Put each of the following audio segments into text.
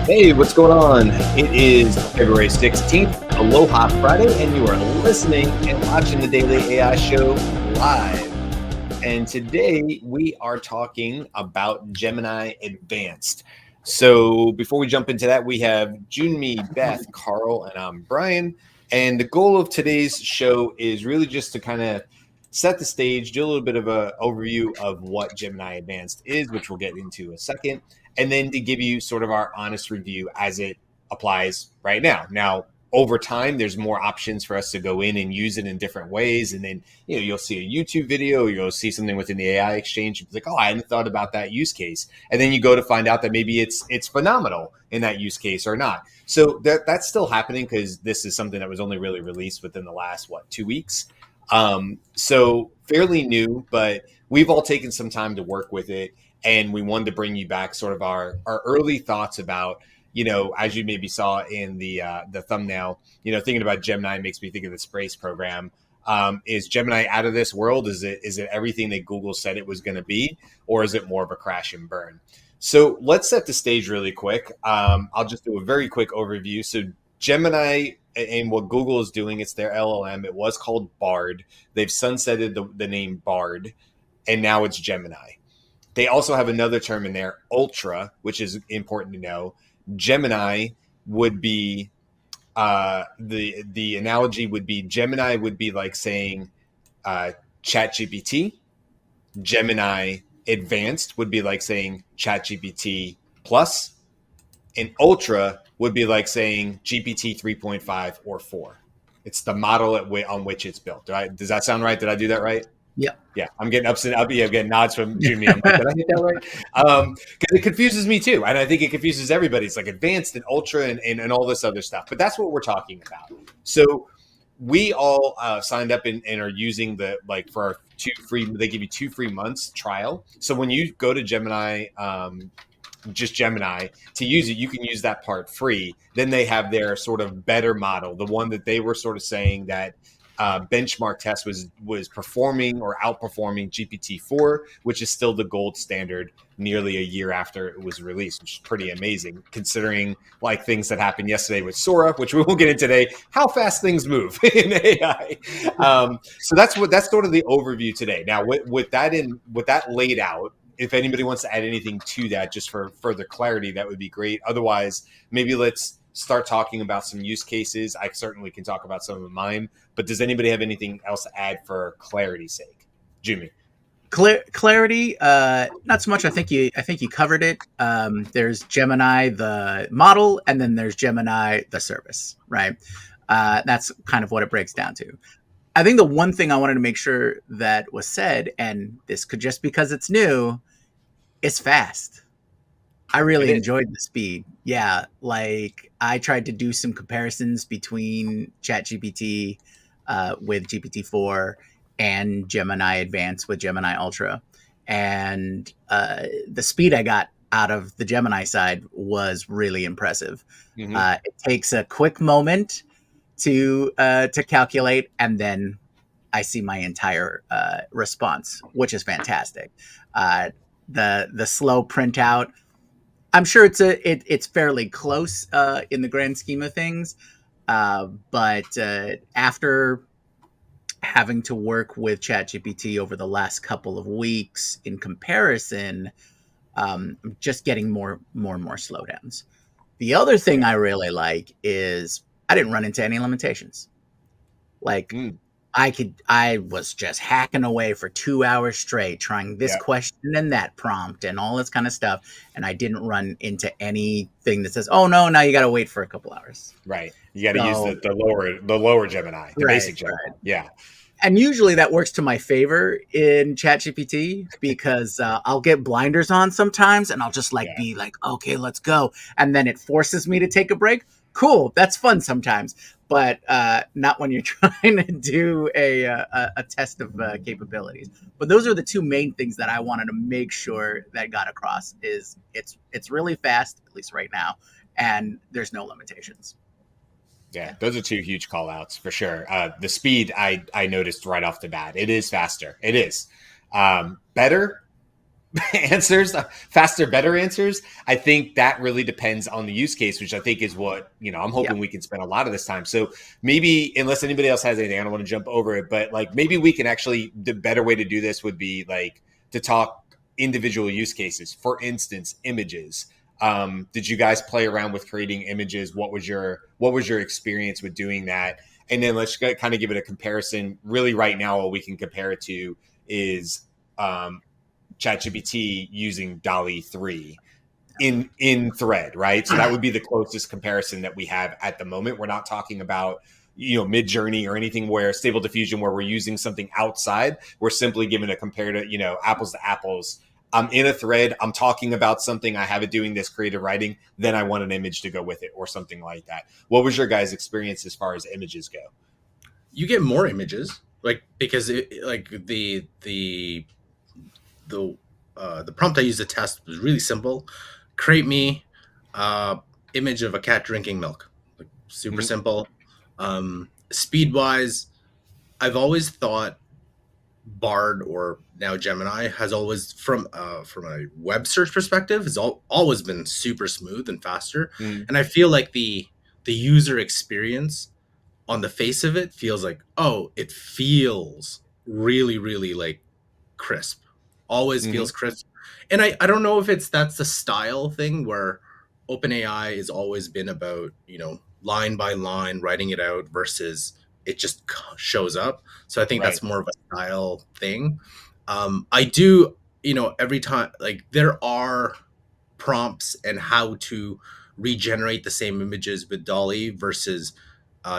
Hey, what's going on? It is February 16th, Aloha Friday, and you are listening and watching the Daily AI Show live. And today we are talking about Gemini Advanced. So before we jump into that, we have Jyunmi, Beth, Karl, and I'm Brian. And the goal of today's show is really just to kind of set the stage, do a little bit of an overview of what Gemini Advanced is, which we'll get into in a second, and then to give you sort of our honest review as it applies right now. Now, over time, there's more options for us to go in and use it in different ways. And then, you'll see a YouTube video, you'll see something within the AI exchange. You'll be like, oh, I hadn't thought about that use case. And then you go to find out that maybe it's phenomenal in that use case or not. So that's still happening because this is something that was only really released within the last, 2 weeks. So fairly new, but we've all taken some time to work with it. And we wanted to bring you back sort of our early thoughts about, as you maybe saw in the thumbnail, thinking about Gemini makes me think of the Sprace program. Is Gemini out of this world? Is it everything that Google said it was going to be, or is it more of a crash and burn? So let's set the stage really quick. I'll just do a very quick overview. So Gemini and what Google is doing, it's their LLM. It was called Bard. They've sunsetted the name Bard, and now it's Gemini. They also have another term in there, Ultra, which is important to know. Gemini would be the analogy would be Gemini would be like saying ChatGPT. Gemini Advanced would be like saying ChatGPT Plus, and Ultra would be like saying GPT 3.5 or 4. It's the model on which it's built. Right? Does that sound right? Did I do that right? Yep. Yeah, I'm getting upset. I'm getting nods from Jyunmi. I'm like, did I get that right? Because it confuses me too, and I think it confuses everybody. It's like advanced and ultra and all this other stuff. But that's what we're talking about. So we all signed up and are using for our 2 free. They give you 2 free months trial. So when you go to Gemini, just Gemini to use it, you can use that part free. Then they have their sort of better model, the one that they were sort of saying that. Benchmark test was performing or outperforming GPT-4, which is still the gold standard nearly a year after it was released, which is pretty amazing considering like things that happened yesterday with Sora, which we won't get into today, how fast things move in AI. So that's sort of the overview today. Now with that laid out, if anybody wants to add anything to that, just for further clarity, that would be great. Otherwise, maybe let's start talking about some use cases. I certainly can talk about some of mine, but does anybody have anything else to add for clarity's sake? Jyunmi. Clarity, not so much. I think you covered it. There's Gemini, the model, and then there's Gemini, the service, right? That's kind of what it breaks down to. I think the one thing I wanted to make sure that was said, and this could just because it's new, it's fast. I really enjoyed the speed. Yeah, like I tried to do some comparisons between ChatGPT with GPT-4 and Gemini Advanced with Gemini Ultra. And the speed I got out of the Gemini side was really impressive. Mm-hmm. It takes a quick moment to calculate, and then I see my entire response, which is fantastic. The slow printout, I'm sure it's fairly close in the grand scheme of things, but after having to work with ChatGPT over the last couple of weeks, in comparison, I'm just getting more and more slowdowns. The other thing I really like is I didn't run into any limitations. Like I was just hacking away for 2 hours straight, trying this question and that prompt and all this kind of stuff. And I didn't run into anything that says, oh no, now you got to wait for a couple hours. Right. You got to use the lower Gemini, the basic Gemini. Right. Yeah. And usually that works to my favor in ChatGPT because I'll get blinders on sometimes and I'll just be like, okay, let's go. And then it forces me to take a break. Cool. That's fun sometimes, but not when you're trying to do a test of capabilities. But those are the two main things that I wanted to make sure that got across is it's really fast, at least right now, and there's no limitations. Yeah, those are 2 huge call outs for sure. The speed I noticed right off the bat. It is faster. It is. Better. answers, faster, better answers. I think that really depends on the use case, which I think is what, I'm Yeah. hoping we can spend a lot of this time. So maybe, unless anybody else has anything, I don't want to jump over it, but like maybe we can actually, the better way to do this would be like to talk individual use cases. For instance, images. Did you guys play around with creating images? What was your experience with doing that? And then let's kind of give it a comparison. Really, right now, what we can compare it to is ChatGPT using DALL-E 3 in thread, right? So that would be the closest comparison that we have at the moment. We're not talking about Mid-Journey or anything where Stable Diffusion where we're using something outside. We're simply giving a comparative, apples to apples. I'm in a thread, I'm talking about something, I have it doing this creative writing, then I want an image to go with it or something like that. What was your guys' experience as far as images go? You get more images, like, because the prompt I used to test was really simple. Create me image of a cat drinking milk. Like, super simple. Speed wise, I've always thought Bard, or now Gemini, has always, from a web search perspective, has always been super smooth and faster. And I feel like the user experience on the face of it feels like, it feels really, really like crisp. Always feels crisp. And I don't know if that's the style thing where OpenAI has always been about, line by line writing it out versus it just shows up. So I think that's more of a style thing. I do, every time, like, there are prompts and how to regenerate the same images with DALL-E versus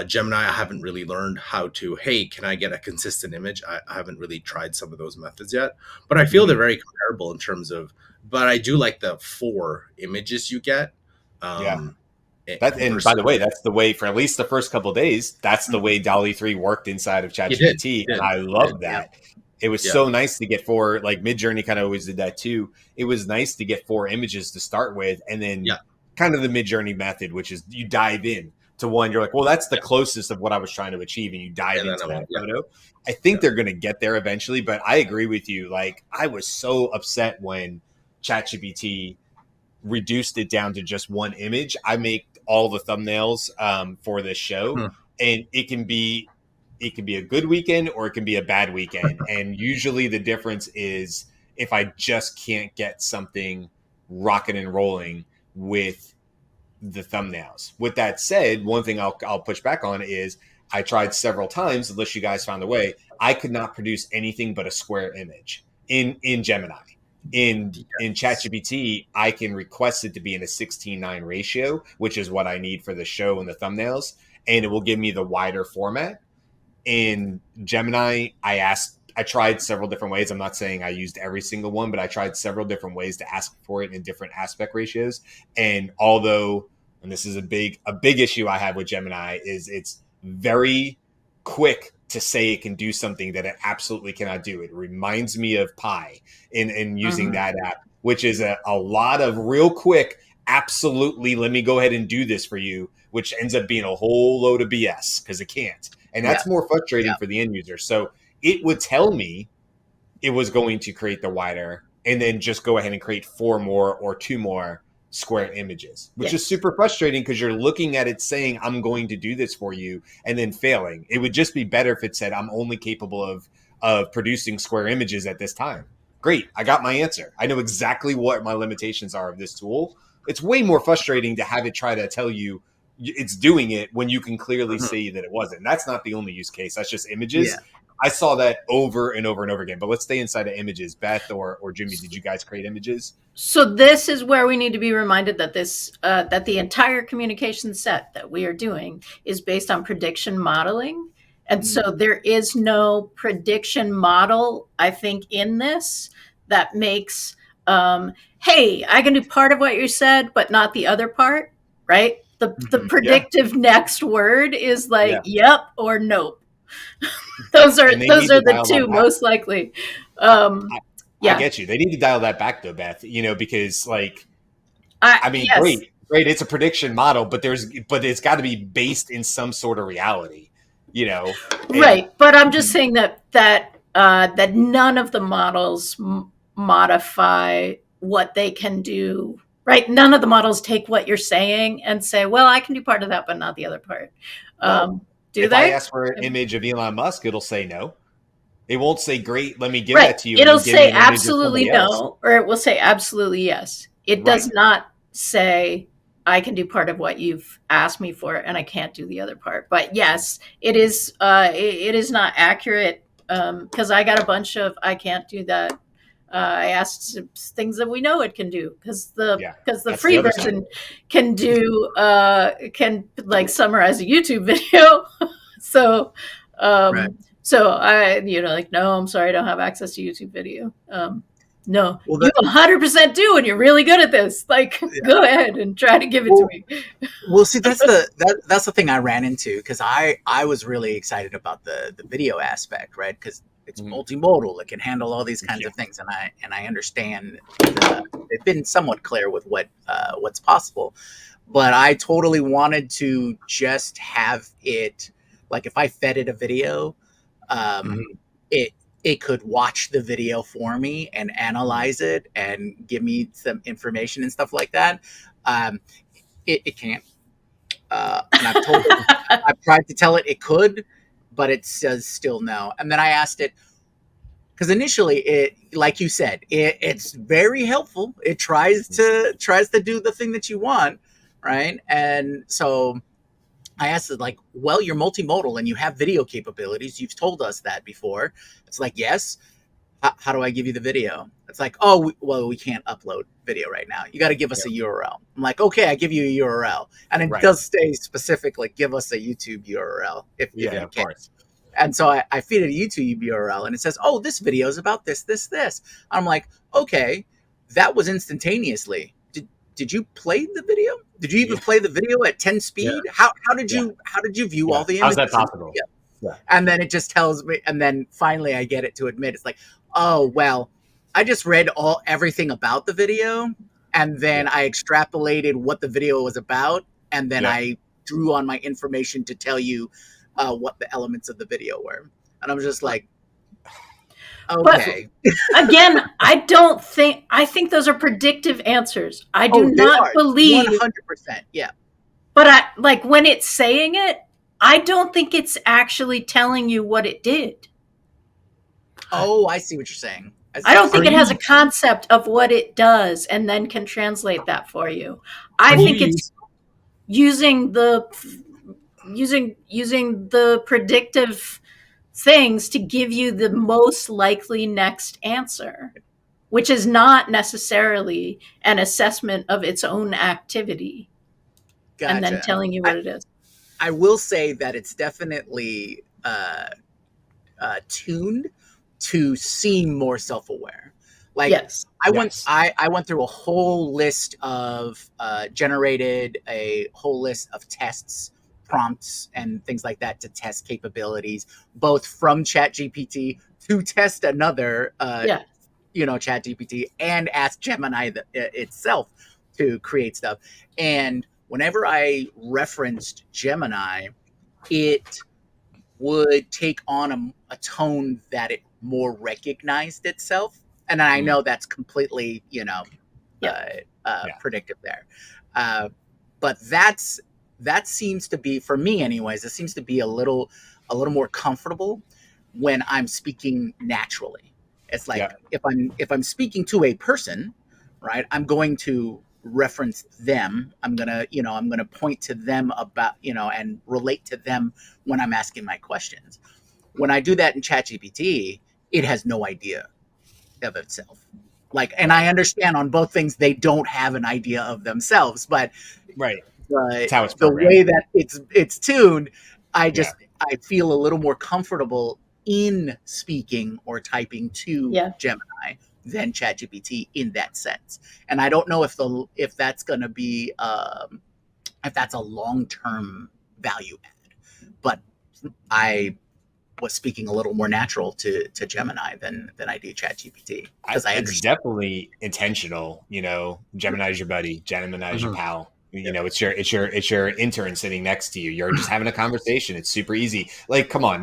Gemini. I haven't really learned how to, hey, can I get a consistent image? I haven't really tried some of those methods yet, but I feel they're very comparable in terms of, but I do like the 4 images you get. And by the way, that's the way for at least the first couple of days. That's the way DALL-E 3 worked inside of ChatGPT, and I love that. It was so nice to get 4. Like Mid-Journey kind of always did that too. It was nice to get 4 images to start with, and then kind of the Mid-Journey method, which is you dive in to one. You're like, well, that's the closest of what I was trying to achieve, and you dive into that photo. I think they're going to get there eventually, but I agree with you. Like, I was so upset when ChatGPT reduced it down to just one image. I make all the thumbnails for this show, and it can be a good weekend or it can be a bad weekend. And usually the difference is if I just can't get something rocking and rolling with the thumbnails. With that said, one thing I'll push back on is I tried several times, unless you guys found a way, I could not produce anything but a square image in Gemini. In ChatGPT, I can request it to be in a 16:9 ratio, which is what I need for the show and the thumbnails, and it will give me the wider format. In Gemini, I tried several different ways. I'm not saying I used every single one, but I tried several different ways to ask for it in different aspect ratios. And although, and this is a big issue I have with Gemini, is it's very quick to say it can do something that it absolutely cannot do. It reminds me of Pi in using that app, which is a lot of real quick, absolutely, let me go ahead and do this for you, which ends up being a whole load of BS because it can't. And that's more frustrating for the end user. So it would tell me it was going to create the wider and then just go ahead and create 4 more or 2 more square images, which is super frustrating because you're looking at it saying, I'm going to do this for you, and then failing. It would just be better if it said, I'm only capable of producing square images at this time. Great. I got my answer. I know exactly what my limitations are of this tool. It's way more frustrating to have it try to tell you it's doing it when you can clearly see that it wasn't. That's not the only use case. That's just images. I saw that over and over and over again. But let's stay inside of images. Beth or Jyunmi, did you guys create images? So this is where we need to be reminded that that the entire communication set that we are doing is based on prediction modeling. And so there is no prediction model, I think, in this that makes, hey, I can do part of what you said, but not the other part, right? The predictive next word is like, yep or nope. those are the 2 most likely. I get you. They need to dial that back though, Beth, because like, great. It's a prediction model, but it's got to be based in some sort of reality, Right. But I'm just saying that none of the models modify what they can do, right? None of the models take what you're saying and say, well, I can do part of that, but not the other part. No. Do If they? I ask for an image of Elon Musk, it'll say no. It won't say, great, let me give Right. that to you. It'll and then give me say an image of absolutely somebody else. no, or it will say absolutely yes. It does Right. not say, I can do part of what you've asked me for, and I can't do the other part. But yes, it is. It is not accurate because I got a bunch of I can't do that. I asked things that we know it can do because the that's free the other side. version can do can like summarize a YouTube video. So Right. so I like, no, I'm sorry, I don't have access to YouTube video. No, Well, you 100% do, and you're really good at this. Like, go ahead and try to give it to me. Well, see, that's the thing I ran into because I was really excited about the video aspect, right? Because it's multimodal, it can handle all these kinds of things, and I understand they've been somewhat clear with what's possible, but I totally wanted to just have it like if I fed it a video, it could watch the video for me and analyze it and give me some information and stuff like that. It can't. And I've told it, I've tried to tell it could, but it says still no. And then I asked it, because initially it, like you said, it's very helpful. It tries to do the thing that you want, right? And so I asked it, like, well, you're multimodal and you have video capabilities. You've told us that before. It's like, yes. How do I give you the video? It's like, oh, we can't upload video right now. You got to give us a URL. I'm like, okay, I give you a URL. And it does say specifically, give us a YouTube URL if you can. Of course. And so I feed it a YouTube URL and it says, oh, this video is about this. I'm like, okay, that was instantaneously. Did you play the video? Did you even play the video at 10 speed? How did you view all the images? How's that possible? Yeah. And then it just tells me, and then finally I get it to admit, it's like, oh, well, I just read everything about the video, and then I extrapolated what the video was about, and then I drew on my information to tell you what the elements of the video were. And I'm just like, okay. But, again, I think those are predictive answers. I do not believe 100%. Yeah. But like when it's saying it, I don't think it's actually telling you what it did. Oh, I see what you're saying. I don't think it has a concept of what it does and then can translate that for you. I think it's using the predictive things to give you the most likely next answer, which is not necessarily an assessment of its own activity. Gotcha. And then telling you what it is. I will say that it's definitely tuned to seem more self-aware. Like, yes. I went through a whole list of generated a whole list of tests, prompts, and things like that to test capabilities, both from ChatGPT to test another, ChatGPT, and ask Gemini itself to create stuff. And whenever I referenced Gemini, it would take on a tone that it more recognized itself. And I know that's completely, predictive there. But that seems to be, for me anyways, it seems to be a little more comfortable when I'm speaking naturally. It's like if I'm speaking to a person, right, I'm going to reference them. I'm gonna point to them about, and relate to them when I'm asking my questions. When I do that in ChatGPT, it has no idea of itself. Like, and I understand on both things they don't have an idea of themselves, but that's how it's the way that it's tuned, I feel a little more comfortable in speaking or typing to Gemini than ChatGPT in that sense. And I don't know if that's going to be if that's a long-term value add, but I was speaking a little more natural to Gemini than I do ChatGPT, because it's definitely intentional. Gemini's your buddy, Gemini's your pal. It's your intern sitting next to you. You're just having a conversation. It's super easy. Like, come on,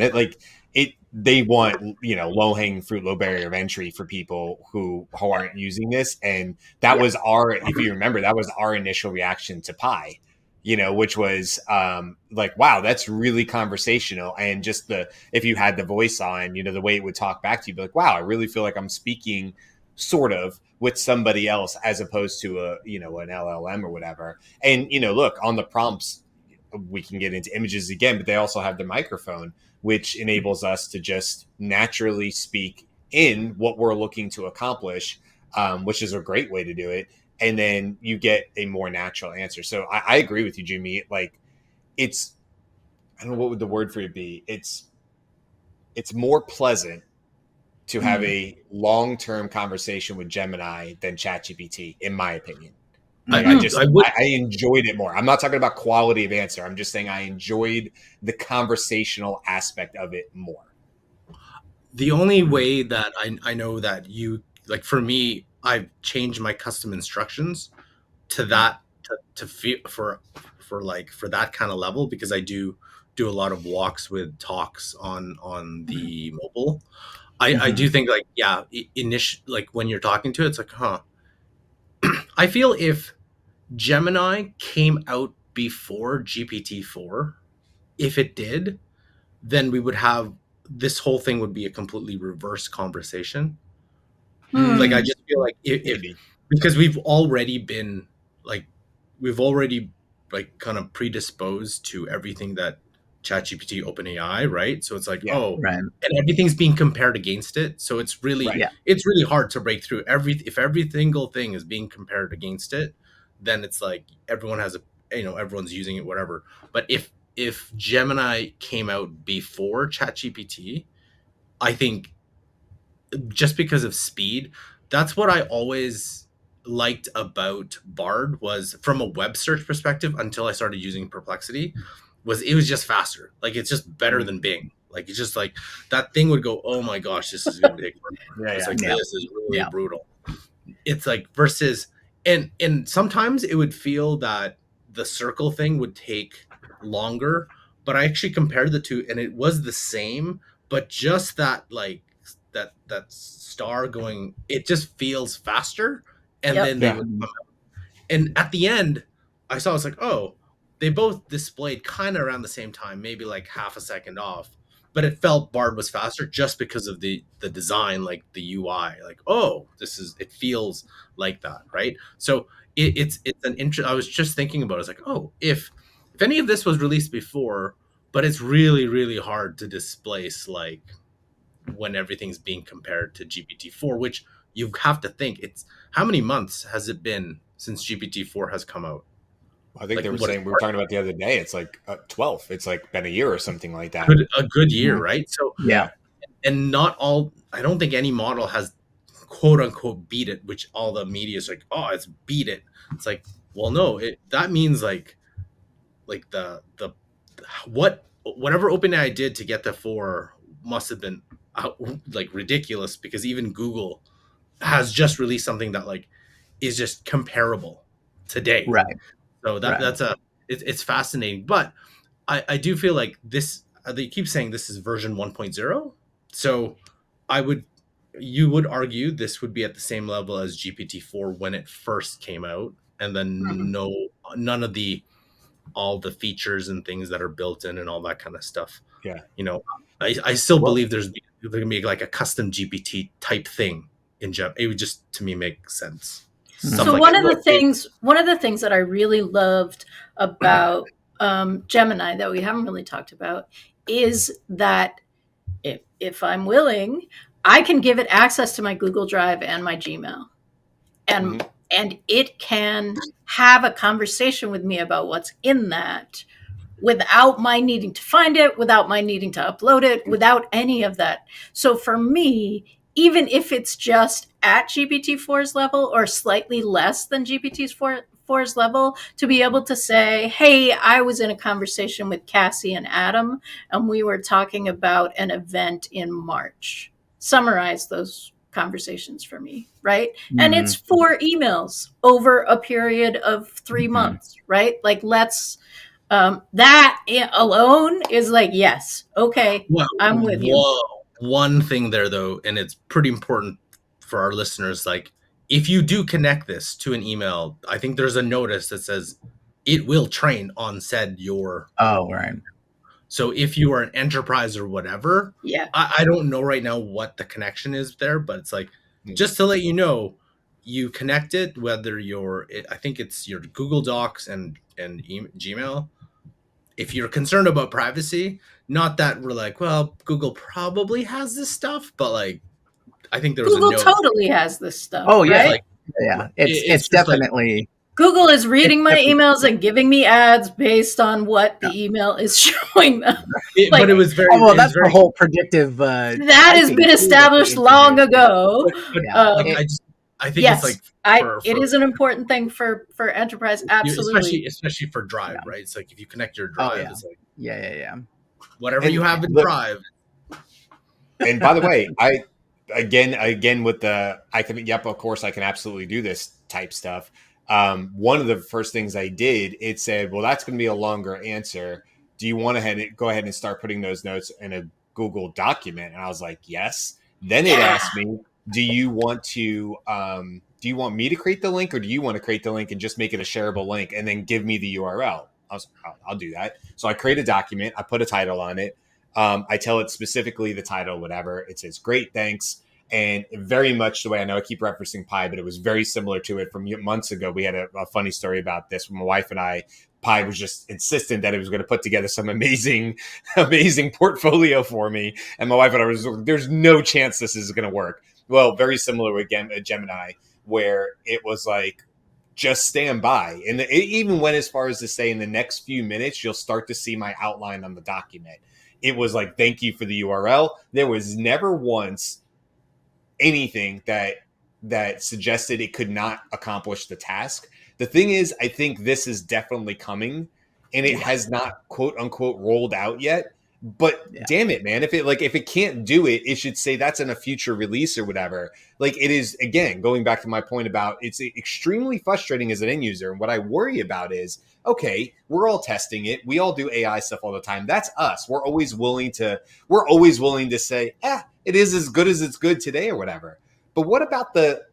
they want, low hanging fruit, low barrier of entry for people who aren't using this. And that was if you remember, that was our initial reaction to Pi, which was like, wow, that's really conversational. And just if you had the voice on, the way it would talk back to you, be like, wow, I really feel like I'm speaking sort of with somebody else as opposed to an LLM or whatever. And, look, on the prompts, we can get into images again, but they also have the microphone, which enables us to just naturally speak in what we're looking to accomplish, which is a great way to do it. And then you get a more natural answer. So I agree with you, Jyunmi. Like, I don't know, what would the word for it be? It's more pleasant to have a long-term conversation with Gemini than ChatGPT, in my opinion. Like, I enjoyed it more. I'm not talking about quality of answer. I'm just saying I enjoyed the conversational aspect of it more. The only way that I know that like, for me, I've changed my custom instructions to that to feel for that kind of level, because I do a lot of walks with talks on the mobile. I do think, like, yeah, like when you're talking to it, it's like, I feel if Gemini came out before GPT-4, if it did, then we would have this whole thing would be a completely reverse conversation. Like, I just feel like if because we've already kind of predisposed to everything that ChatGPT, OpenAI, right? So it's like, right. And everything's being compared against it. So it's really it's really hard to break through. If every single thing is being compared against it, then it's like everyone has everyone's using it, whatever. But if Gemini came out before ChatGPT, I think, just because of speed, that's what I always liked about Bard, was from a web search perspective, until I started using Perplexity, it was just faster. Like, it's just better than Bing. Like, it's just like that thing would go, oh my gosh, this is going to take forever. It's like, this is really brutal. It's like, versus, and sometimes it would feel that the circle thing would take longer, but I actually compared the two and it was the same, but just that, like, that star going, it just feels faster. And then they would come out. And at the end, I saw, it's like, oh, they both displayed kind of around the same time, maybe like half a second off, but it felt Bard was faster just because of the design, like the UI, like, oh, it feels like that, right? So it's an I was just thinking about it. It's like, oh, if any of this was released before, but it's really, really hard to displace, like, when everything's being compared to GPT-4, which you have to think, it's how many months has it been since GPT-4 has come out? I think, like, they were saying, we were talking about the other day, it's like 12. It's like been a year or something like that. A good year, right? So and I don't think any model has quote unquote beat it, which all the media is like, oh, it's beat it. It's like, well, no, that means like whatever OpenAI did to get the 4 must have been like ridiculous, because even Google has just released something that, like, is just comparable today, right? So that's it's fascinating. But I do feel like this, they keep saying this is version 1.0, so you would argue this would be at the same level as GPT-4 when it first came out, and then none of all the features and things that are built in and all that kind of stuff. I still believe there's going to be like a custom GPT type thing in Gem. It would just, to me, make sense. So like one of the things that I really loved about Gemini that we haven't really talked about is that if I'm willing, I can give it access to my Google Drive and my Gmail, and it can have a conversation with me about what's in that without my needing to find it, without my needing to upload it, without any of that. So for me, even if it's just at GPT-4's level or slightly less than GPT-4's level, to be able to say, hey, I was in a conversation with Cassie and Adam, and we were talking about an event in March. Summarize those conversations for me, right? And it's 4 emails over a period of 3 months, right? Like, let's that alone is like, yes, okay, I'm with you. Whoa. one thing there though, and it's pretty important for our listeners, like if you do connect this to an email, I think there's a notice that says it will train on said your. Oh, right. So if you are an enterprise or whatever, Yeah. I don't know right now what the connection is there, but it's like, just to let you know, you connect it, whether I think it's your Google Docs and Gmail. If you're concerned about privacy, not that we're like, well, Google probably has this stuff, but like, I think there was a Google note. totally has this stuff. Oh yeah, right? Like, yeah. It's just like, definitely Google is reading my definitely- emails and giving me ads based on what the email is showing them. but it was very. Oh, well, it was that's very, the whole predictive. That has typing been too, established that they long introduced. ago. But Yeah. like, I think Yes, it's like it is an important thing for enterprise. Absolutely. especially for Drive, right? It's like if you connect your Drive, yeah. it's like yeah. whatever And you have in look- Drive. And by the way, I again with the of course I can absolutely do this type stuff. One of the first things I did, it said, well, that's going to be a longer answer. Do you want to go ahead and start putting those notes in a Google document? And I was like, yes. Then it asked me, do you want me to create the link, or do you want to create the link and just make it a shareable link and then give me the URL? I was like, I'll do that. So I create a document. I put a title on it. I tell it specifically the title, whatever. It says, great, thanks. And very much the way, I know I keep referencing Pi, but it was very similar to it from months ago. We had a funny story about this when my wife and I. Pi was just insistent that it was going to put together some amazing portfolio for me. And my wife and I was, there's no chance this is going to work. Well, very similar with Gemini, where it was like, just stand by. And it even went as far as to say, in the next few minutes, you'll start to see my outline on the document. It was like, thank you for the URL. There was never once anything that suggested it could not accomplish the task. The thing is, I think this is definitely coming, and it has not quote unquote rolled out yet. But damn it, man, if it can't do it, it should say that's in a future release or whatever. Like, it is, again, going back to my point about it's extremely frustrating as an end user. And what I worry about is, okay, we're all testing it. We all do AI stuff all the time. That's us. We're always willing to say, it is as good as it's good today or whatever. But what about the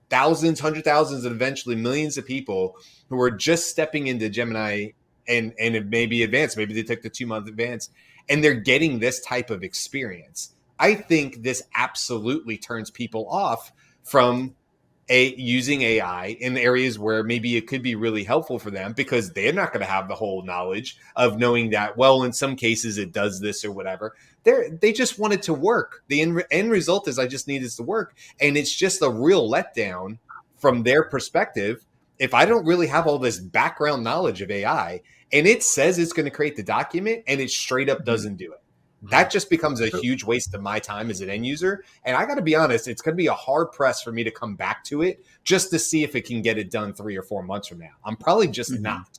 thousands, 100,000s, and eventually millions of people who are just stepping into Gemini and it may be advanced, maybe they took the 2-month advance, and they're getting this type of experience? I think this absolutely turns people off from using AI in areas where maybe it could be really helpful for them, because they're not going to have the whole knowledge of knowing that, well, in some cases it does this or whatever. They just want it to work. The end result is, I just need this to work. And it's just a real letdown from their perspective if I don't really have all this background knowledge of AI and it says it's going to create the document and it straight up doesn't do it. That just becomes a huge waste of my time as an end user. And I got to be honest, it's going to be a hard press for me to come back to it just to see if it can get it done 3 or 4 months from now. I'm probably just not.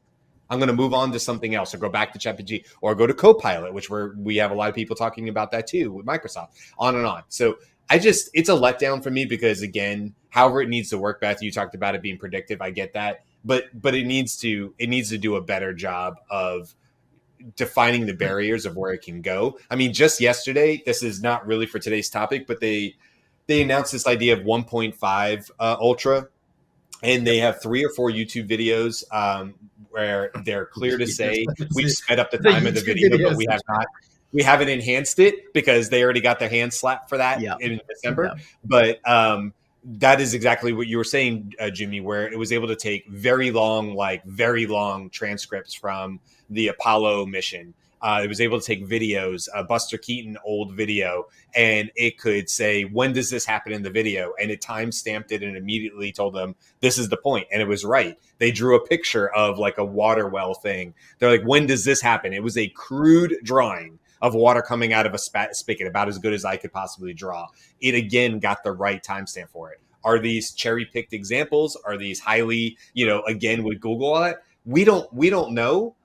I'm going to move on to something else, or go back to ChatGPT, or go to Copilot, which we have a lot of people talking about that too with Microsoft, on and on. So it's a letdown for me, because again, however it needs to work, Beth, you talked about it being predictive. I get that, but it needs to do a better job of defining the barriers of where it can go. I mean, just yesterday, this is not really for today's topic, but they announced this idea of 1.5 Ultra, and they have 3 or 4 YouTube videos where they're clear to say, we've sped up the time of the video, but we haven't enhanced it, because they already got their hand slapped for that in December. But that is exactly what you were saying, Jyunmi, where it was able to take very long transcripts from the Apollo mission. It was able to take videos, Buster Keaton old video, and it could say, when does this happen in the video? And it time stamped it and immediately told them, this is the point. And it was right. They drew a picture of like a water well thing. They're like, when does this happen? It was a crude drawing of water coming out of a spigot, about as good as I could possibly draw. It again got the right timestamp for it. Are these cherry-picked examples? Are these highly, again, with Google on it? We don't know.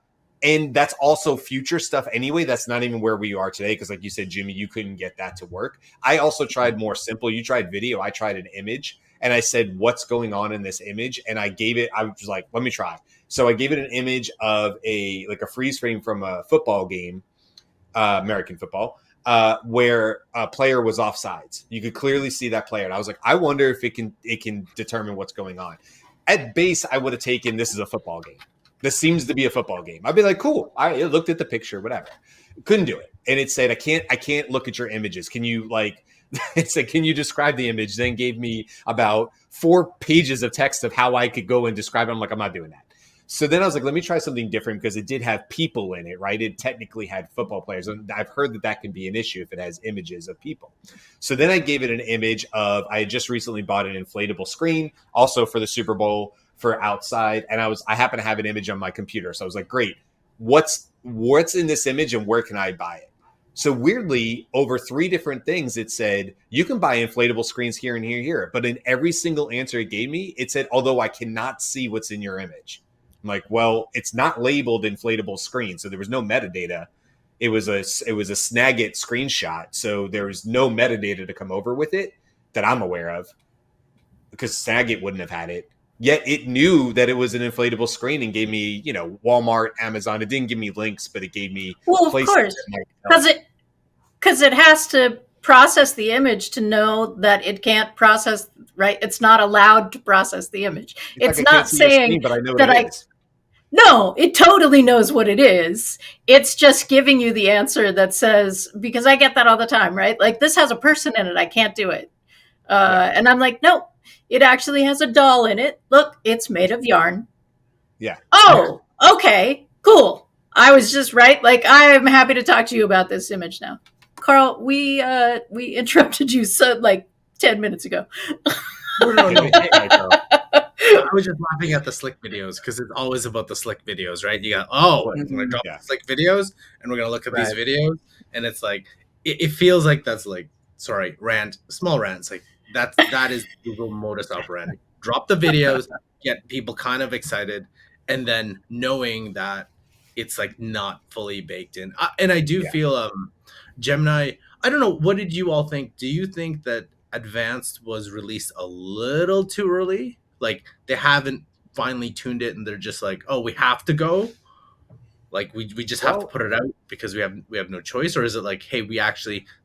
And that's also future stuff anyway. That's not even where we are today, because like you said, Jyunmi, you couldn't get that to work. I also tried more simple. You tried video. I tried an image, and I said, what's going on in this image? And I was like, let me try. So I gave it an image of a freeze frame from a football game, American football. where a player was offsides. You could clearly see that player. And I was like, I wonder if it can determine what's going on. At base, I would have taken this is a football game. This seems to be a football game. I'd be like, cool. I looked at the picture, whatever. Couldn't do it. And it said, I can't look at your images. Can you it said, can you describe the image? Then gave me about 4 pages of text of how I could go and describe it. I'm like, I'm not doing that. So then I was like, let me try something different because it did have people in it, right? It technically had football players. And I've heard that can be an issue if it has images of people. So then I gave it an image of, I had just recently bought an inflatable screen, also for the Super Bowl for outside. And I happen to have an image on my computer. So I was like, great, what's in this image and where can I buy it? So weirdly, over 3 different things, it said, you can buy inflatable screens here and here, here. But in every single answer it gave me, it said, although I cannot see what's in your image. I'm like, well, it's not labeled inflatable screen. So there was no metadata. It was a Snagit screenshot. So there was no metadata to come over with it that I'm aware of because Snagit wouldn't have had it. Yet it knew that it was an inflatable screen and gave me, Walmart, Amazon. It didn't give me links, but it gave me Well, of course, because it has to process the image to know that it can't process, right? It's not allowed to process the image. It's like not saying screen, but I know that what it is. No, it totally knows what it is. It's just giving you the answer that says, because I get that all the time, right? Like, this has a person in it. I can't do it. And I'm like, no, it actually has a doll in it. Look, it's made of yarn. Yeah. Oh, okay, cool. I was just right. Like, I'm happy to talk to you about this image now. Karl, we interrupted you 10 minutes ago. No. I was just laughing at the slick videos because it's always about the slick videos, right? You got, we're going to drop the slick videos and we're going to look at these videos. And it's like, it feels like that's like, small rants. Like that is Google modus operandi. Drop the videos, get people kind of excited. And then knowing that it's like not fully baked in. And I do feel Gemini, I don't know. What did you all think? Do you think that Advanced was released a little too early? Like they haven't finally tuned it and they're just like, oh, we have to go. Like we just have to put it out because we have no choice. Or is it like, hey,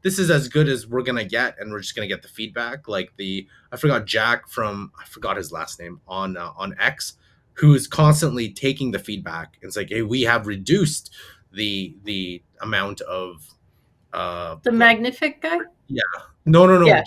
this is as good as we're gonna get and we're just gonna get the feedback. Like I forgot his last name on X, who is constantly taking the feedback. It's like, hey, we have reduced the amount of the Magnific guy? Yeah. No. Yeah.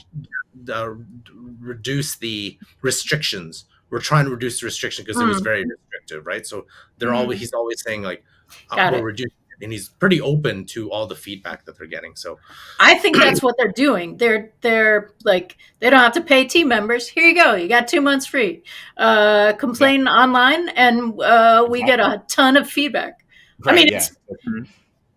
Reduce the restrictions. We're trying to reduce the restriction because it was very restrictive, right? So he's always saying like, we'll reduce it. And he's pretty open to all the feedback that they're getting. So I think that's what they're doing. They're like, they don't have to pay team members. Here you go. You got 2 months free. Complain online and we get a ton of feedback. Right, I mean,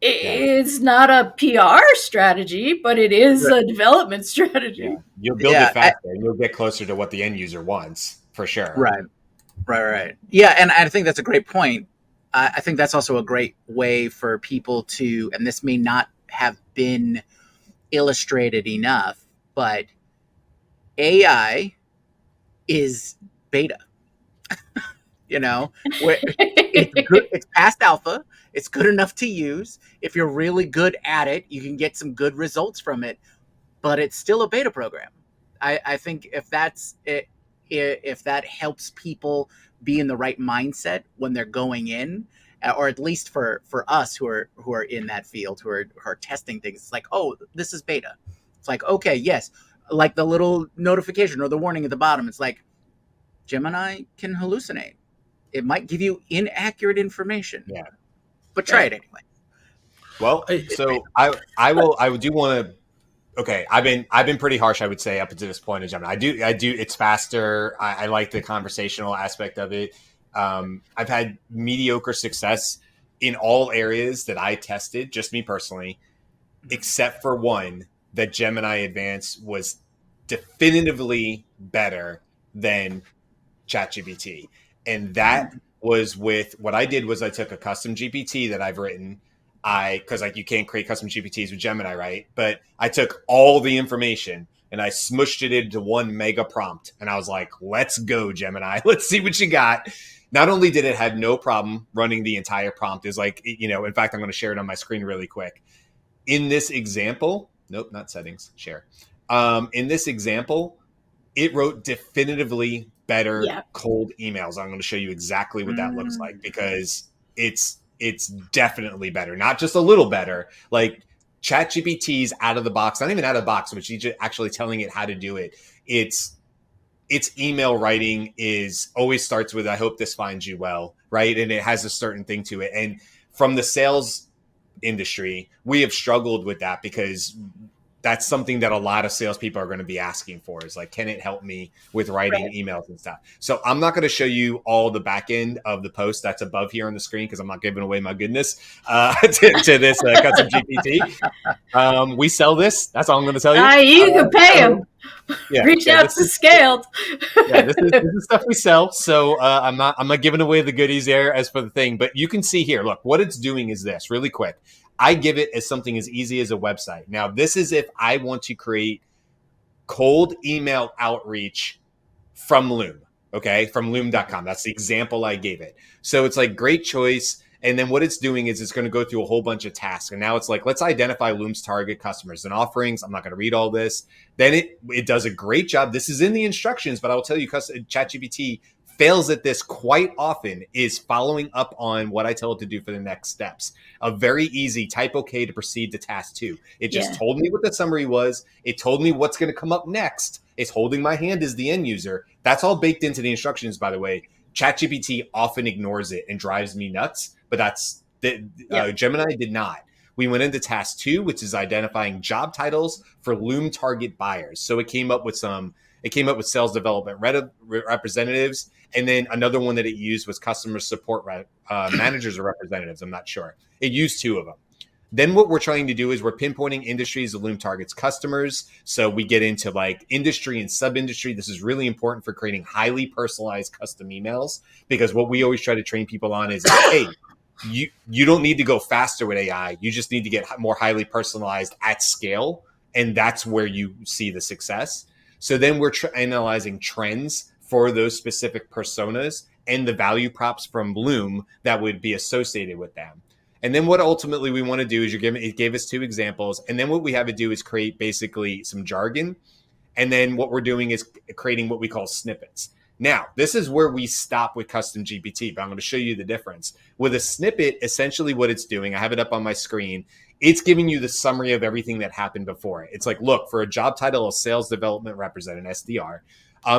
it's not a PR strategy, but it is a development strategy. Yeah. You'll build it faster and you'll get closer to what the end user wants, for sure. Right. Yeah, and I think that's a great point. I think that's also a great way for people to, and this may not have been illustrated enough, but AI is beta. Where it's good, it's past alpha. It's good enough to use. If you're really good at it, you can get some good results from it, but it's still a beta program. I think if that helps people be in the right mindset when they're going in, or at least for us who are in that field, who are testing things, it's like, oh, this is beta. It's like, okay, yes, like the little notification or the warning at the bottom. It's like, Gemini can hallucinate. It might give you inaccurate information. Yeah. But try it anyway. Well, so I do want to. Okay, I've been pretty harsh, I would say, up until this point in Gemini. I do. It's faster. I like the conversational aspect of it. I've had mediocre success in all areas that I tested, just me personally, except for one, that Gemini Advanced was definitively better than ChatGPT, and that was with what I did was I took a custom GPT that I've written. Because like you can't create custom GPTs with Gemini, right? But I took all the information and I smushed it into one mega prompt. And I was like, let's go, Gemini. Let's see what you got. Not only did it have no problem running the entire prompt, is like, in fact, I'm going to share it on my screen really quick. in this example, nope, not settings, share. In this example, it wrote definitively better cold emails. I'm going to show you exactly what that looks like, because it's definitely better, not just a little better. Like ChatGPT's out of the box, not even out of the box, but she's actually telling it how to do it. Its email writing is always starts with, I hope this finds you well, right? And it has a certain thing to it. And from the sales industry, we have struggled with that, because that's something that a lot of salespeople are going to be asking for, is like, can it help me with writing emails and stuff? So I'm not going to show you all the back end of the post that's above here on the screen, because I'm not giving away my goodness to this custom GPT. We sell this. That's all I'm going to tell you. You can pay him. Yeah, reach out to Scaled. This is stuff we sell. So I'm not giving away the goodies there as for the thing, but you can see here, look, what it's doing is this really quick. I give it as something as easy as a website. Now, this is if I want to create cold email outreach from Loom, okay? From loom.com. That's the example I gave it. So it's like, great choice. And then what it's doing is it's going to go through a whole bunch of tasks. And now it's like, let's identify Loom's target customers and offerings. I'm not going to read all this. Then it does a great job. This is in the instructions, but I will tell you, ChatGPT fails at this quite often, is following up on what I tell it to do for the next steps. A very easy type OK to proceed to task 2. It just told me what the summary was. It told me what's going to come up next. It's holding my hand as the end user. That's all baked into the instructions, by the way. ChatGPT often ignores it and drives me nuts, but Gemini did not. We went into task 2, which is identifying job titles for Loom target buyers. So it came up with sales development representatives. And then another one that it used was customer support managers or representatives. I'm not sure. It used 2 of them. Then what we're trying to do is we're pinpointing industries that Loom targets customers. So we get into like industry and sub-industry. This is really important for creating highly personalized custom emails, because what we always try to train people on is, hey, you don't need to go faster with AI. You just need to get more highly personalized at scale. And that's where you see the success. So then we're analyzing trends for those specific personas and the value props from Loom that would be associated with them. And then what ultimately we want to do is it gave us 2 examples. And then what we have to do is create basically some jargon. And then what we're doing is creating what we call snippets. Now, this is where we stop with custom GPT, but I'm going to show you the difference. With a snippet, essentially what it's doing, I have it up on my screen, it's giving you the summary of everything that happened before it. It's like, look, for a job title of sales development representative, SDR,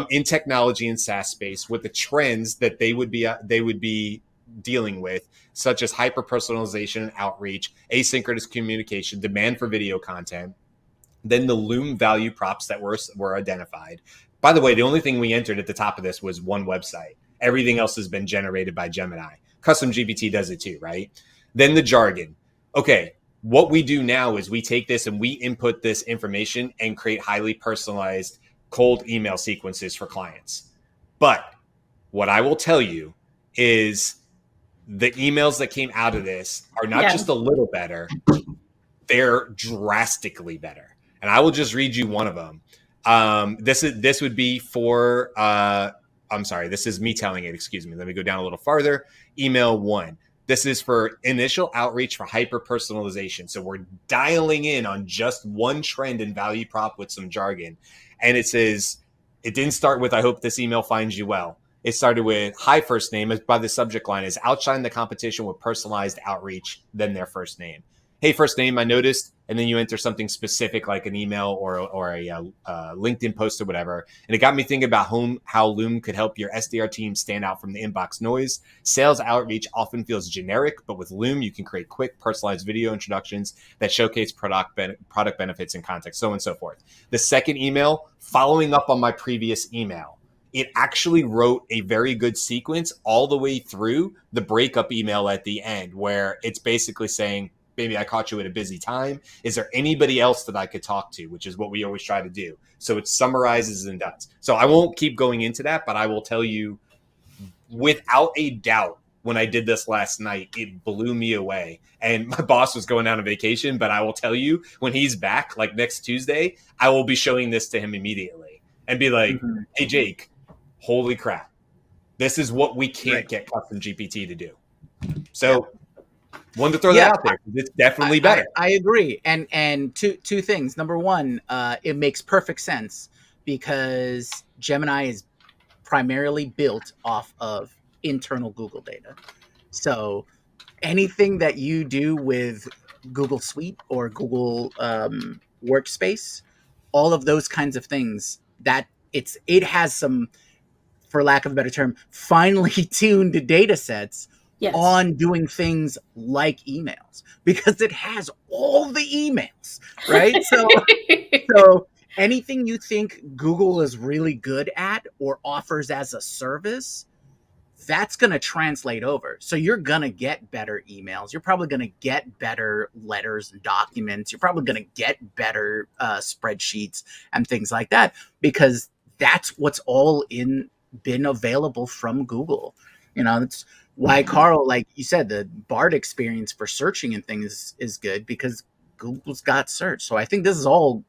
in technology and SaaS space, with the trends that they would be dealing with, such as hyper-personalization and outreach, asynchronous communication, demand for video content, then the Loom value props that were identified. By the way, the only thing we entered at the top of this was one website. Everything else has been generated by Gemini. Custom GPT does it too, right? Then the jargon. Okay, what we do now is we take this and we input this information and create highly personalized cold email sequences for clients. But what I will tell you is the emails that came out of this are not just a little better, they're drastically better. And I will just read you one of them. This would be for, this is me telling it, excuse me. Let me go down a little farther. Email 1. This is for initial outreach for hyper-personalization. So we're dialing in on just one trend and value prop with some jargon. And it says, it didn't start with, I hope this email finds you well. It started with, hi, first name, by the subject line is outshine the competition with personalized outreach, then their first name. Hey, first name, I noticed. And then you enter something specific like an email or a LinkedIn post or whatever. And it got me thinking about how Loom could help your SDR team stand out from the inbox noise. Sales outreach often feels generic, but with Loom, you can create quick, personalized video introductions that showcase product benefits and context, so on and so forth. The second email, following up on my previous email, it actually wrote a very good sequence all the way through the breakup email at the end, where it's basically saying, maybe I caught you at a busy time. Is there anybody else that I could talk to? Which is what we always try to do. So it summarizes and does. So I won't keep going into that, but I will tell you without a doubt, when I did this last night, it blew me away. And my boss was going on vacation, but I will tell you, when he's back, like next Tuesday, I will be showing this to him immediately and be like, hey, Jake, holy crap. This is what we can't get custom GPT to do. So Wanted to throw that out there. It's definitely better. I agree. And two things. Number one, it makes perfect sense because Gemini is primarily built off of internal Google data. So anything that you do with Google Suite or Google Workspace, all of those kinds of things, that it has some, for lack of a better term, finely tuned data sets Yes. on doing things like emails, because it has all the emails, right? So anything you think Google is really good at or offers as a service, that's going to translate over. So you're going to get better emails. You're probably going to get better letters and documents. You're probably going to get better spreadsheets and things like that, because that's what's all been available from Google. That's why, Karl, like you said, the Bard experience for searching and things is good, because Google's got search. So I think this is all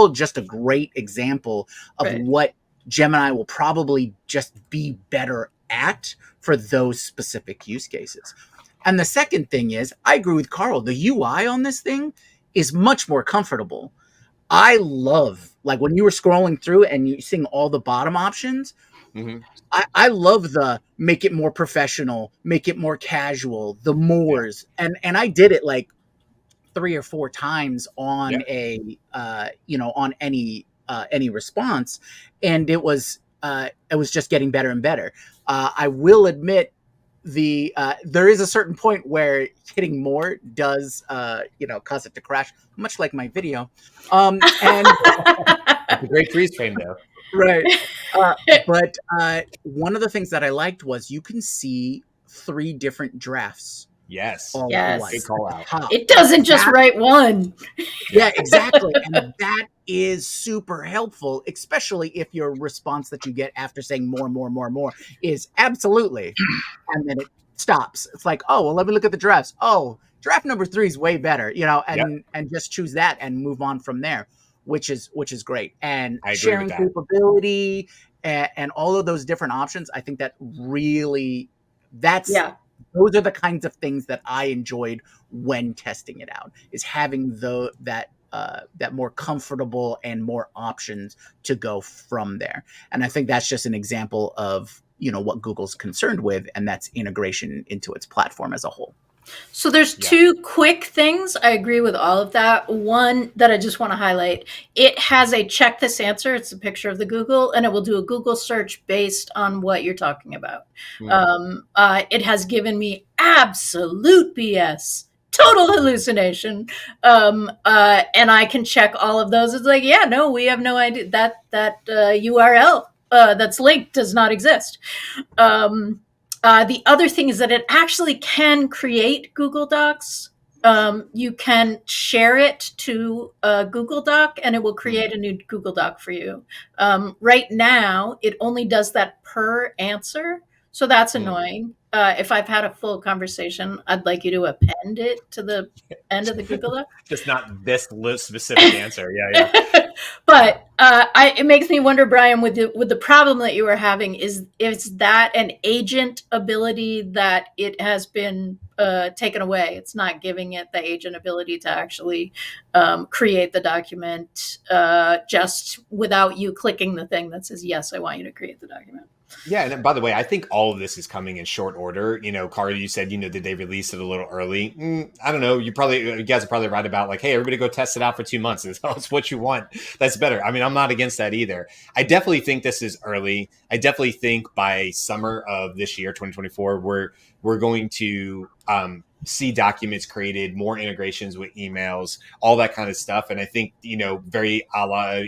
just a great example of Right. what Gemini will probably just be better at for those specific use cases. And the second thing is, I agree with Karl. The UI on this thing is much more comfortable. I love, like, when you were scrolling through and you seeing all the bottom options, Mhm. I love the make it more professional, make it more casual, the mores. And I did it like 3 or 4 times on on any response, and it was just getting better and better. I will admit there is a certain point where hitting more does cause it to crash, much like my video. And It's a great freeze frame, though. right. But one of the things that I liked was you can see 3 different drafts Yes. all Yes. at once. Good call out. Top. It doesn't just write one. Yeah, exactly. And that is super helpful, especially if your response that you get after saying more is absolutely, and then it stops. It's like, oh, well, let me look at the drafts. Oh, draft number 3 is way better, and just choose that and move on from there, which is great. And I agree sharing with that. capability and all of those different options, I think that really, those are the kinds of things that I enjoyed when testing it out, is having that more comfortable and more options to go from there. And I think that's just an example of what Google's concerned with, and that's integration into its platform as a whole. So there's 2 quick things. I agree with all of that. One that I just want to highlight, it has a check this answer. It's a picture of the Google, and it will do a Google search based on what you're talking about. It has given me absolute BS, total hallucination. And I can check all of those. It's like, yeah, no, we have no idea that URL that's linked does not exist. The other thing is that it actually can create Google Docs. You can share it to a Google Doc, and it will create a new Google Doc for you. Right now, it only does that per answer, so that's annoying. If I've had a full conversation, I'd like you to append it to the end of the Google Doc. Just not this specific answer. Yeah. But it makes me wonder, Brian, with the problem that you were having, is that an agent ability that it has been taken away? It's not giving it the agent ability to actually create the document just without you clicking the thing that says, yes, I want you to create the document. Yeah, and by the way, I think all of this is coming in short order. Karl, you said, did they release it a little early? I don't know. You guys are probably right about like, hey, everybody go test it out for 2 months. Tell us what you want. That's better. I mean, I'm not against that either. I definitely think this is early. I definitely think by summer of this year, 2024, we're going to see documents created, more integrations with emails, all that kind of stuff. And I think, very a la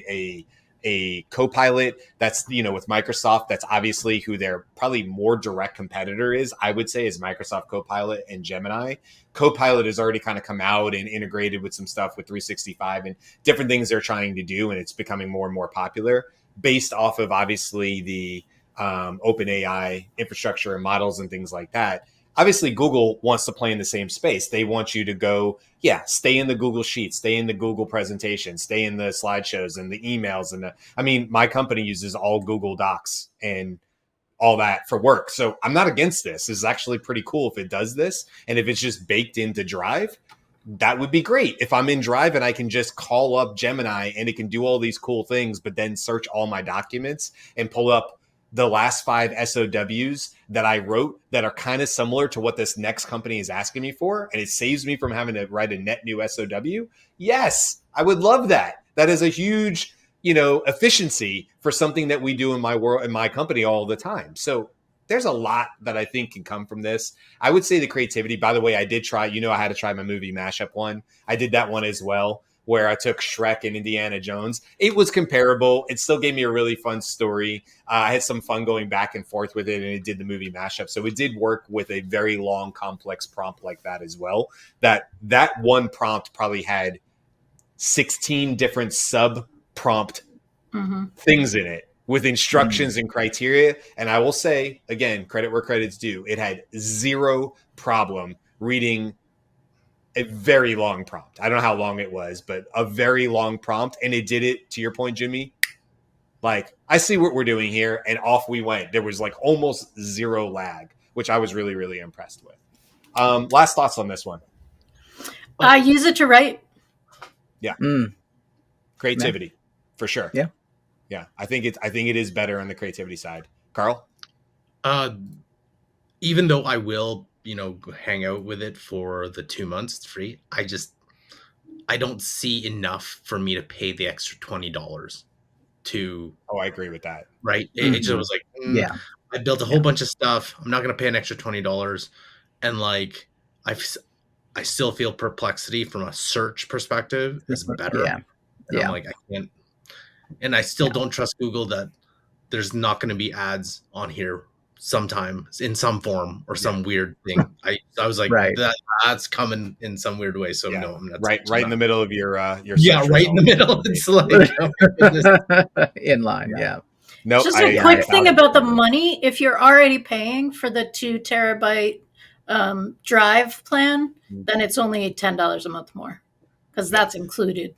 a Copilot that's, with Microsoft, that's obviously who their probably more direct competitor is, I would say, is Microsoft Copilot and Gemini. Copilot has already kind of come out and integrated with some stuff with 365 and different things they're trying to do. And it's becoming more and more popular based off of obviously the OpenAI infrastructure and models and things like that. Obviously, Google wants to play in the same space. They want you to go, stay in the Google Sheets, stay in the Google presentation, stay in the slideshows and the emails. My company uses all Google Docs and all that for work. So I'm not against this. This is actually pretty cool if it does this. And if it's just baked into Drive, that would be great. If I'm in Drive and I can just call up Gemini and it can do all these cool things, but then search all my documents and pull up the last 5 SOWs that I wrote that are kind of similar to what this next company is asking me for, and it saves me from having to write a net new SOW. Yes, I would love that. That is a huge, efficiency for something that we do in my world, in my company all the time. So there's a lot that I think can come from this. I would say the creativity, by the way, I did try, I had to try my movie mashup one. I did that one as well, where I took Shrek and Indiana Jones. It was comparable. It still gave me a really fun story. I had some fun going back and forth with it, and it did the movie mashup. So it did work with a very long, complex prompt like that as well. That one prompt probably had 16 different sub-prompt things in it with instructions and criteria. And I will say, again, credit where credit's due. It had zero problem reading a very long prompt. I don't know how long it was, but a very long prompt. And it did it, to your point, Jimmy. Like, I see what we're doing here, and off we went. There was like almost zero lag, which I was really, really impressed with. Last thoughts on this one. I use it to write. Yeah. Creativity, for sure. Yeah. Yeah. I think it is better on the creativity side. Karl? Even though I will, hang out with it for the 2 months, it's free. I don't see enough for me to pay the extra $20 to. Oh, I agree with that. Right. It just was like, Yeah. I built a whole bunch of stuff. I'm not going to pay an extra $20. And like, I still feel perplexity from a search perspective is better. Yeah. And I'm like, I can't, and I still don't trust Google that there's not going to be ads on here sometime in some form or some weird thing. I was like, that's coming in some weird way. So no, I'm not right in the middle of your right in the middle. It's like in line. Yeah. No, just a quick thing about the money. If you're already paying for the 2 terabyte Drive plan, then it's only $10 a month more because that's included.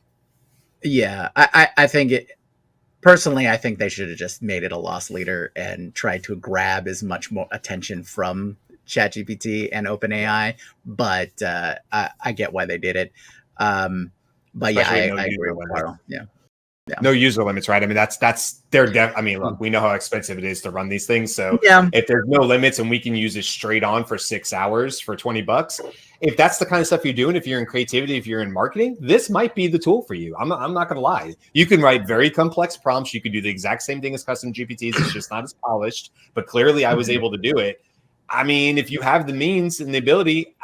Yeah, I think personally, I think they should have just made it a loss leader and tried to grab as much more attention from ChatGPT and OpenAI. But I get why they did it. But yeah, I agree with Karl. Yeah. No user limits, right? I mean, that's their I mean, look, we know how expensive it is to run these things. So if there's no limits and we can use it straight on for 6 hours for $20, if that's the kind of stuff you're doing, if you're in creativity, if you're in marketing, this might be the tool for you. I'm not going to lie. You can write very complex prompts. You can do the exact same thing as custom GPTs. It's just not as polished, but clearly I was able to do it. I mean, if you have the means and the ability,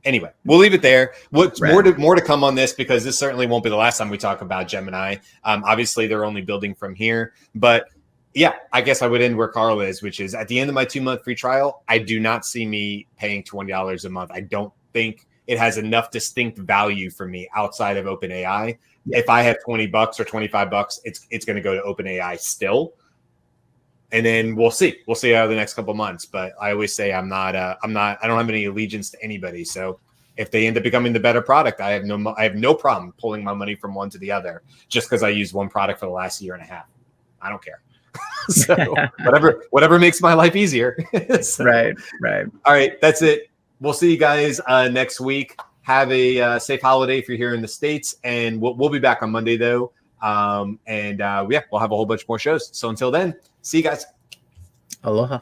anyway, we'll leave it there. What's more to come on this, because this certainly won't be the last time we talk about Gemini. Obviously, they're only building from here. But yeah, I guess I would end where Karl is, which is at the end of my 2-month free trial, I do not see me paying $20 a month. I don't think it has enough distinct value for me outside of OpenAI. Yeah. If I have $20 or $25, it's going to go to OpenAI still. And then we'll see how the next couple of months. But I always say I don't have any allegiance to anybody. So if they end up becoming the better product, I have no problem pulling my money from one to the other just because I used one product for the last year and a half. I don't care. So whatever makes my life easier. So, right. All right, that's it. We'll see you guys next week. Have a safe holiday if you're here in the States, and we'll be back on Monday though. We'll have a whole bunch more shows. So until then, see you guys. Aloha.